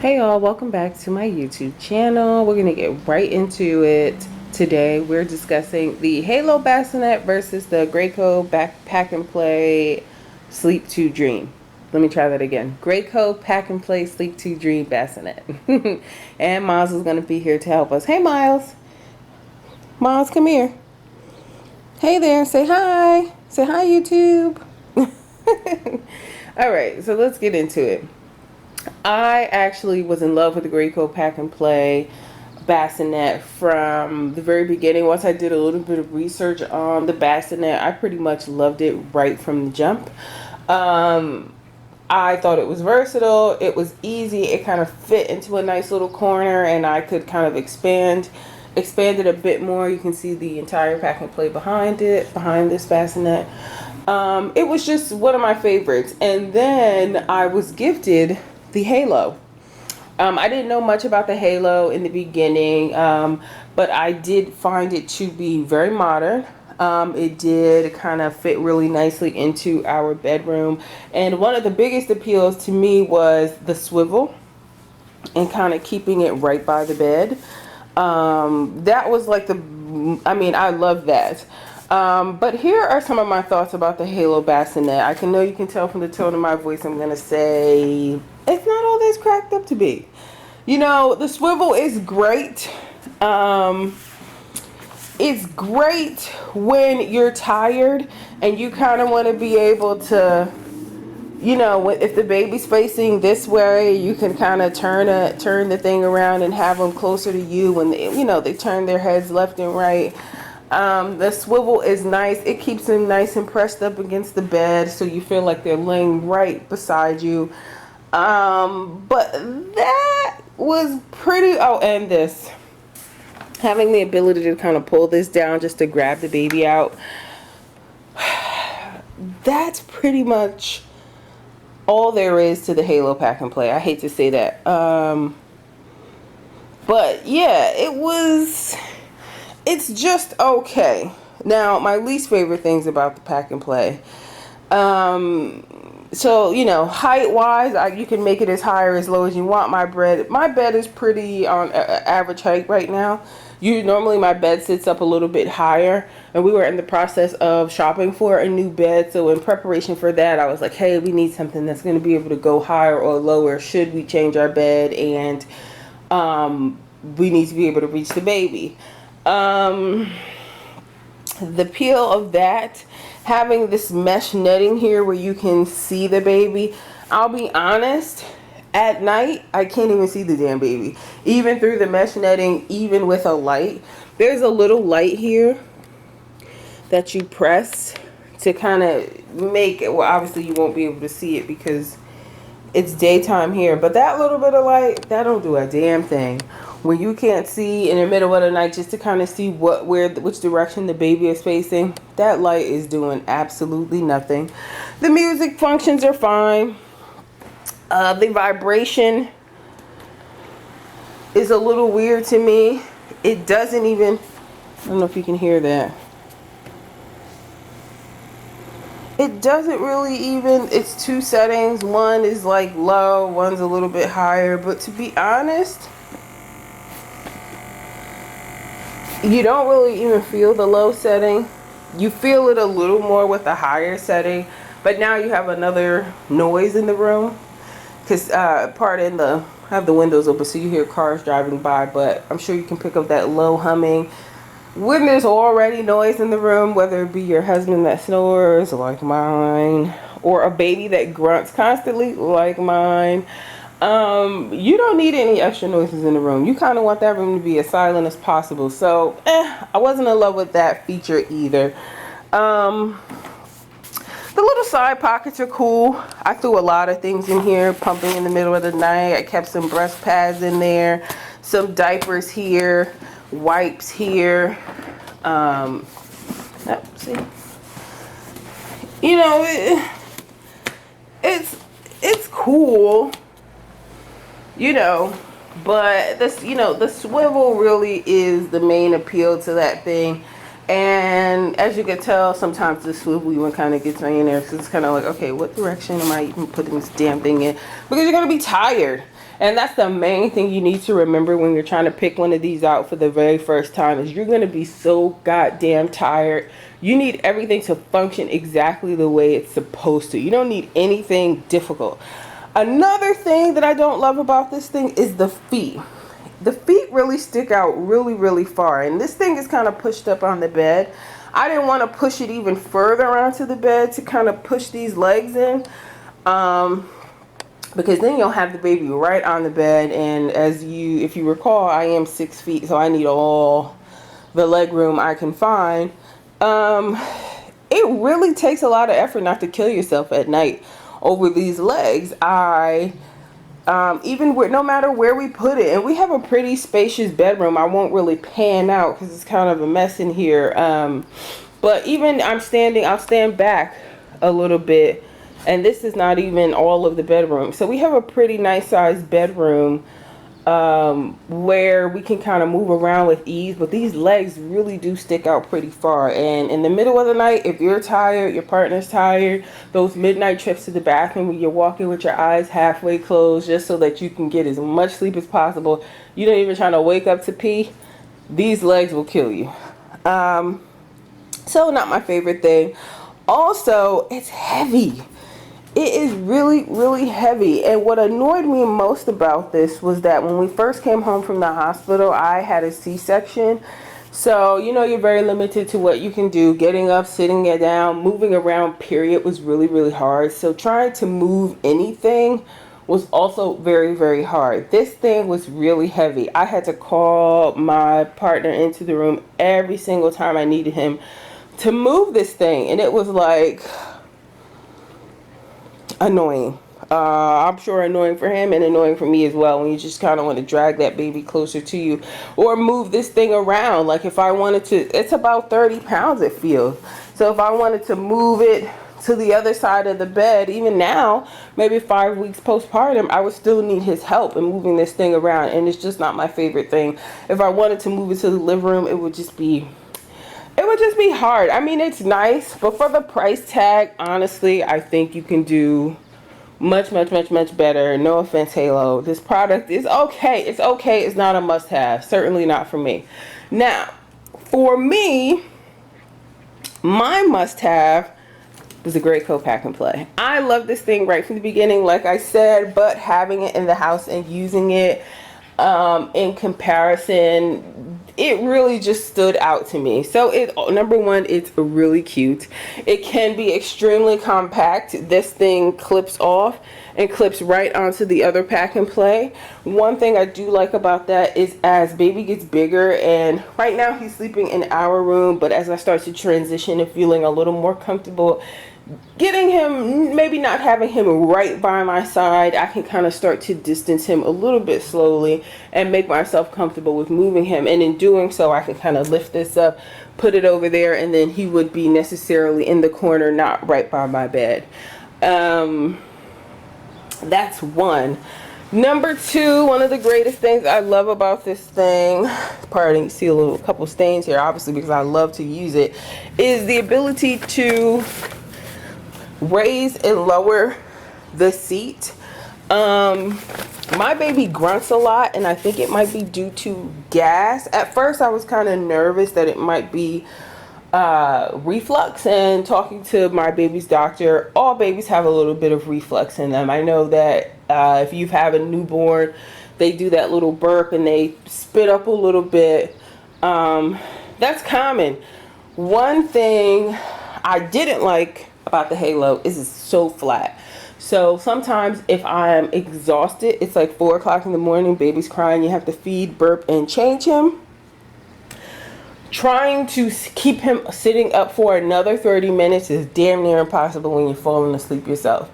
Hey y'all, welcome back to my YouTube channel. We're gonna get right into it. Today we're discussing the Halo Bassinet versus the Graco Pack and Play Sleep to Dream. Let me try that again. Graco Pack and Play Sleep to Dream Bassinet. And Miles is gonna be here to help us. Hey Miles. Miles, come here. Hey there, say hi. Say hi YouTube. Alright, so let's get into it. I actually was in love with the Graco Pack and Play bassinet from the very beginning. Once I did a little bit of research on the bassinet, I pretty much loved it right from the jump. I thought it was versatile. It was easy. It kind of fit into a nice little corner, and I could kind of expand it a bit more. You can see the entire Pack and Play behind this bassinet. It was just one of my favorites. And then I was gifted the Halo. I didn't know much about the Halo in the beginning, but I did find it to be very modern. It did kind of fit really nicely into our bedroom. And one of the biggest appeals to me was the swivel and kind of keeping it right by the bed. That was like I love that. But here are some of my thoughts about the Halo Bassinet. I know you can tell from the tone of my voice, I'm going to say it's not all that's cracked up to be. You know, the swivel is great. It's great when you're tired and you kind of want to be able to, you know, if the baby's facing this way, you can kind of turn the thing around and have them closer to you when they turn their heads left and right. The swivel is nice. It keeps them nice and pressed up against the bed so you feel like they're laying right beside you. But that was pretty, and this. Having the ability to kind of pull this down just to grab the baby out. That's pretty much all there is to the Halo Pack and Play. I hate to say that. But yeah, it's just okay. Now, my least favorite things about the Pack and Play. So, you know, height-wise, you can make it as high or as low as you want. My bed is pretty on average height right now. Normally my bed sits up a little bit higher, and we were in the process of shopping for a new bed. So in preparation for that, I was like, hey, we need something that's going to be able to go higher or lower should we change our bed, and we need to be able to reach the baby. The appeal of that, having this mesh netting here where you can see the baby, I'll be honest, at night I can't even see the damn baby, even through the mesh netting, even with a light. There's a little light here that you press to kind of make it, well, obviously you won't be able to see it because it's daytime here, but that little bit of light, that don't do a damn thing. When you can't see in the middle of the night, just to kind of see which direction the baby is facing, that light is doing absolutely nothing. The music functions are fine. The vibration is a little weird to me. It doesn't even, I don't know if you can hear that. It doesn't really even, it's two settings. One is like low, one's a little bit higher. But to be honest, you don't really even feel the low setting. You feel it a little more with the higher setting. But now you have another noise in the room. Because I have the windows open so you hear cars driving by. But I'm sure you can pick up that low humming. When there's already noise in the room, whether it be your husband that snores like mine, or a baby that grunts constantly like mine, you don't need any extra noises in the room. You kind of want that room to be as silent as possible. So, I wasn't in love with that feature either. The little side pockets are cool. I threw a lot of things in here, pumping in the middle of the night. I kept some breast pads in there, some diapers here, wipes here. See, you know, it's cool, you know, but this, you know, the swivel really is the main appeal to that thing. And as you can tell, sometimes the swivel even kind of gets on your nerves. It's kind of like, okay, what direction am I even putting this damn thing in? Because you're going to be tired. And that's the main thing you need to remember when you're trying to pick one of these out for the very first time, is you're going to be so goddamn tired. You need everything to function exactly the way it's supposed to. You don't need anything difficult. Another thing that I don't love about this thing is the feet. The feet really stick out really, really far. And this thing is kind of pushed up on the bed. I didn't want to push it even further onto the bed to kind of push these legs in. Because then you'll have the baby right on the bed, and if you recall, I am 6 feet, so I need all the leg room I can find. It really takes a lot of effort not to kill yourself at night over these legs. No matter where we put it, and we have a pretty spacious bedroom. I won't really pan out because it's kind of a mess in here. But even I'll stand back a little bit. And this is not even all of the bedroom. So we have a pretty nice sized bedroom where we can kind of move around with ease. But these legs really do stick out pretty far. And in the middle of the night, if you're tired, your partner's tired, those midnight trips to the bathroom where you're walking with your eyes halfway closed just so that you can get as much sleep as possible, you don't even trying to wake up to pee, these legs will kill you. So not my favorite thing. Also, it's heavy. It is really, really heavy. And what annoyed me most about this was that when we first came home from the hospital, I had a C-section. So, you're very limited to what you can do. Getting up, sitting down, moving around, period, was really, really hard. So trying to move anything was also very, very hard. This thing was really heavy. I had to call my partner into the room every single time I needed him to move this thing. And it was like annoying. I'm sure annoying for him and annoying for me as well, when you just kind of want to drag that baby closer to you or move this thing around. Like if I wanted to, it's about 30 pounds it feels. So if I wanted to move it to the other side of the bed, even now, maybe 5 weeks postpartum, I would still need his help in moving this thing around. And it's just not my favorite thing. If I wanted to move it to the living room, it would just be hard. I mean, it's nice, but for the price tag, honestly, I think you can do much, much, much, much better. No offense, Halo. This product is okay. It's okay. It's not a must-have. Certainly not for me. Now, for me, my must-have was the Graco Pack and Play. I love this thing right from the beginning, like I said, but having it in the house and using it in comparison, it really just stood out to me. So number one, it's really cute. It can be extremely compact. This thing clips off and clips right onto the other Pack and Play. One thing I do like about that is as baby gets bigger, and right now he's sleeping in our room, but as I start to transition and feeling a little more comfortable getting him, maybe not having him right by my side, I can kind of start to distance him a little bit slowly and make myself comfortable with moving him. And in doing so, I can kind of lift this up, put it over there, and then he would be necessarily in the corner, not right by my bed. That's one. Number two, one of the greatest things I love about this thing, pardon, you see a couple stains here, obviously, because I love to use it, is the ability to raise and lower the seat. My baby grunts a lot, and I think it might be due to gas. At first I was kind of nervous that it might be reflux, and talking to my baby's doctor, all babies have a little bit of reflux in them. I know that if you have a newborn, they do that little burp and they spit up a little bit. That's common. One thing I didn't like about the Halo is it's so flat. So sometimes if I'm exhausted, it's like 4 o'clock in the morning, baby's crying, you have to feed, burp, and change him. Trying to keep him sitting up for another 30 minutes is damn near impossible when you're falling asleep yourself.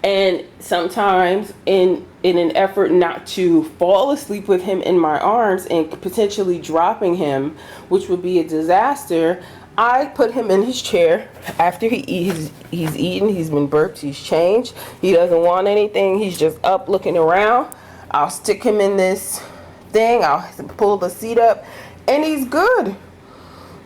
And sometimes in an effort not to fall asleep with him in my arms and potentially dropping him, which would be a disaster, I put him in his chair after he's eaten, he's been burped, he's changed, he doesn't want anything, he's just up looking around. I'll stick him in this thing, I'll pull the seat up, and he's good.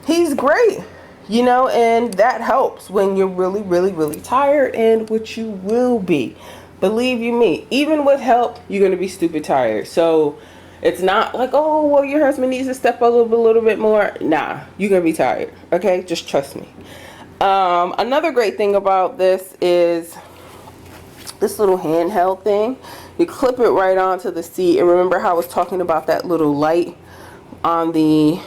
He's great, you know, and that helps when you're really, really, really tired, and which you will be. Believe you me, even with help, you're going to be stupid tired. So it's not like, oh, well, your husband needs to step up a little bit more. Nah, you're going to be tired. Okay, just trust me. Another great thing about this is this little handheld thing. You clip it right onto the seat. And remember how I was talking about that little light on the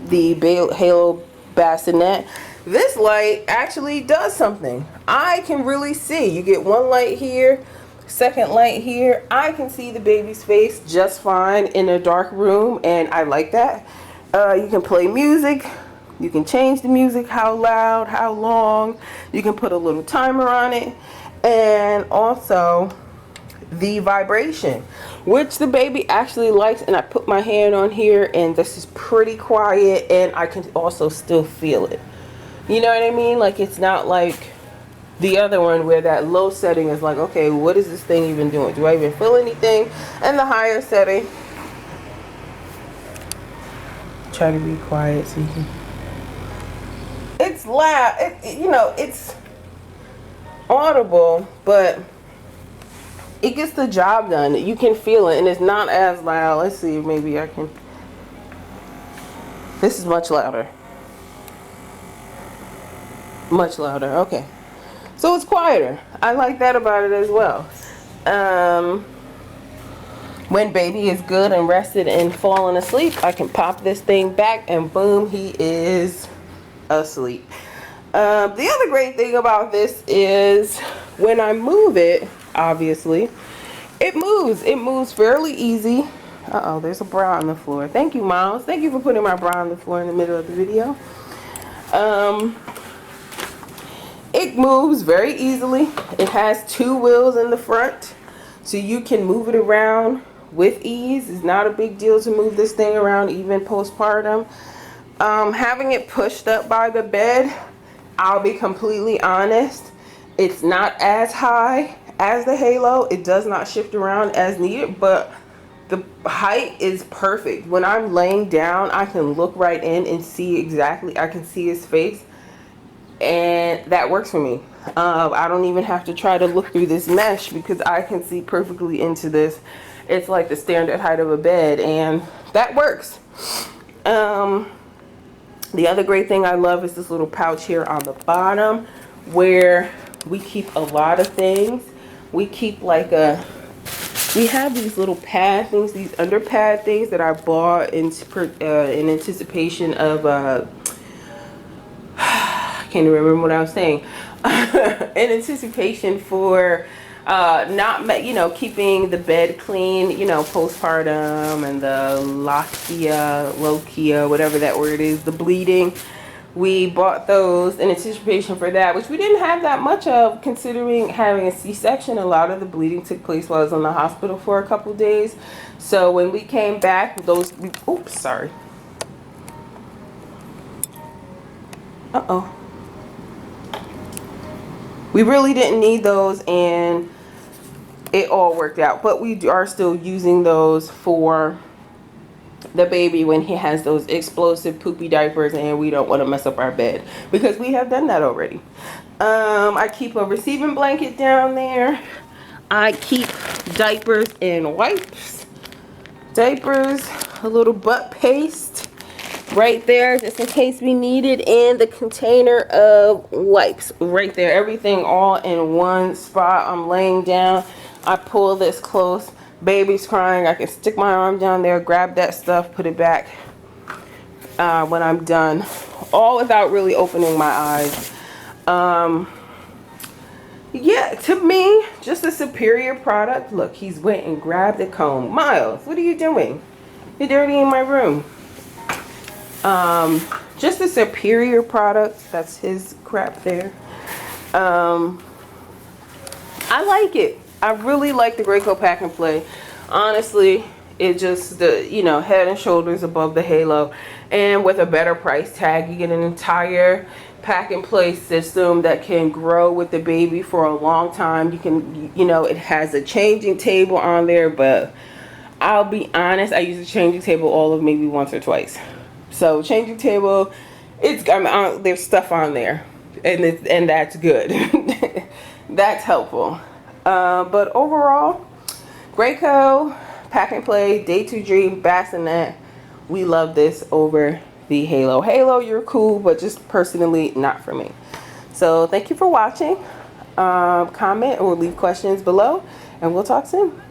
Halo bassinet? This light actually does something. I can really see. You get one light here, second light here. I can see the baby's face just fine in a dark room, and I like that. You can play music. You can change the music, how loud, how long. You can put a little timer on it. And also the vibration, which the baby actually likes. And I put my hand on here, and this is pretty quiet, and I can also still feel it. You know what I mean? Like, it's not like the other one where that low setting is like, okay, what is this thing even doing? Do I even feel anything? And the higher setting, try to be quiet so you can. It's loud. You know, it's audible, but it gets the job done. You can feel it, and it's not as loud. Let's see, maybe I can. This is much louder. Much louder. Okay, so it's quieter. I like that about it as well. When baby is good and rested and falling asleep, I can pop this thing back, and boom, he is asleep. The other great thing about this is when I move it, obviously, it moves. It moves fairly easy. Uh-oh, there's a bra on the floor. Thank you, Miles. Thank you for putting my bra on the floor in the middle of the video. It moves very easily. It has 2 wheels in the front, so you can move it around with ease. It's not a big deal to move this thing around, even postpartum. Having it pushed up by the bed, I'll be completely honest, it's not as high as the Halo. It does not shift around as needed, but the height is perfect. When I'm laying down, I can look right in and see exactly, I can see his face, and that works for me. I don't even have to try to look through this mesh because I can see perfectly into this. It's like the standard height of a bed, and that works. The other great thing I love is this little pouch here on the bottom where we keep a lot of things. We keep we have these little pad things, these under pad things that I bought in anticipation of, I can't remember what I was saying, in anticipation for not, you know, keeping the bed clean, you know, postpartum, and the lochia, whatever that word is, the bleeding. We bought those in anticipation for that, which we didn't have that much of, considering having a C-section. A lot of the bleeding took place while I was in the hospital for a couple days. So when we came back, oops, sorry. Uh-oh. We really didn't need those, and it all worked out. But we are still using those for the baby when he has those explosive poopy diapers, and we don't want to mess up our bed because we have done that already. I keep a receiving blanket down there. I keep diapers and wipes. Diapers, a little butt paste right there just in case we need it, and the container of wipes right there. Everything all in one spot. I'm laying down, I pull this close, baby's crying, I can stick my arm down there, grab that stuff, put it back when I'm done, all without really opening my eyes. Yeah, to me, just a superior product. Look, he's went and grabbed the comb. Miles, what are you doing? You're dirty in my room. Just a superior product. That's his crap there. I like it. I really like the Graco Pack and Play. Honestly, it just, you know, head and shoulders above the Halo, and with a better price tag, you get an entire pack and play system that can grow with the baby for a long time. You can, you know, it has a changing table on there, but I'll be honest, I use a changing table all of maybe once or twice. So changing table, there's stuff on there, and that's good. That's helpful. But overall, Graco, Pack and Play, Day 2 Dream, Bassinet. We love this over the Halo. Halo, you're cool, but just personally not for me. So thank you for watching. Comment or leave questions below, and we'll talk soon.